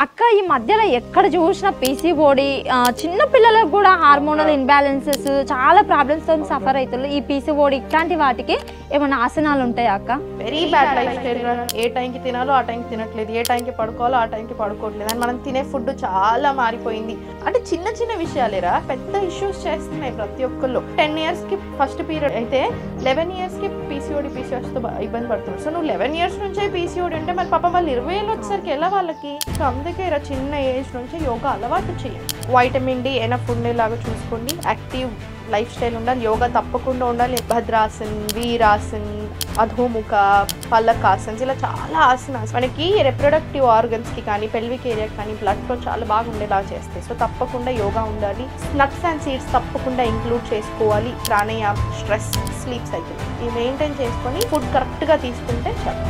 అక్క ఈ మధ్యలో ఎక్కడ చూసినా పీసీఓడి చిన్న పిల్లలకు కూడా హార్మోనల్ ఇన్బ్యాలెన్సెస్ చాలా ప్రాబ్లమ్స్ తో సఫర్ అవుతున్నారు. ఈ పీసీఓడి ఇట్లాంటి వాటికి ఏమైనా ఆసనాలు ఉంటాయా అక్క? Very bad lifestyle. ఏ టైంకి తినాలో ఆ టైంకి తినట్లేదు, ఏ టైంకి పడుకోవాలో ఆ టైంకి పడుకోవట్లేదు, అండ్ మనం తినే ఫుడ్ చాలా మారిపోయింది. అంటే చిన్న చిన్న విషయాలేరా పెద్ద ఇష్యూస్ చేస్తున్నాయి ప్రతి ఒక్కళ్ళు. 10 years కి ఫస్ట్ పీరియడ్ అయితే 11 years కి పీసీఓడి పీసీఓఎస్తో ఇబ్బంది పడుతున్నారు. సో నువ్వు 11 years నుంచే పీసీఓడి అంటే మరి పాపం వాళ్ళు 20 ఏళ్ళు వచ్చేసరికి ఎలా వాళ్ళకి? సో అందుకే చిన్న ఏజ్ నుంచి యోగా అలవాటు చేయండి. వైటమిన్ డి ఎనఫ్ ఉండేలాగా చూసుకోండి. యాక్టివ్ లైఫ్ స్టైల్ ఉండాలి. యోగా తప్పకుండా ఉండాలి. భద్రాసన్, వీరాసన్, అధోముఖ, పల్లకాసన్స్, ఇలా చాలా ఆసనాస్ మనకి రిప్రొడక్టివ్ ఆర్గన్స్కి కానీ పెల్విక్ ఏరియాకి కానీ బ్లడ్ ఫ్లో చాలా బాగా ఉండేలా చేస్తాయి. సో తప్పకుండా యోగా ఉండాలి. నట్స్ అండ్ సీడ్స్ తప్పకుండా ఇంక్లూడ్ చేసుకోవాలి. ప్రాణాయామం, స్ట్రెస్, స్లీప్ సైకిల్ ఇవి మెయింటైన్ చేసుకొని ఫుడ్ కరెక్ట్గా తీసుకుంటే చాలు.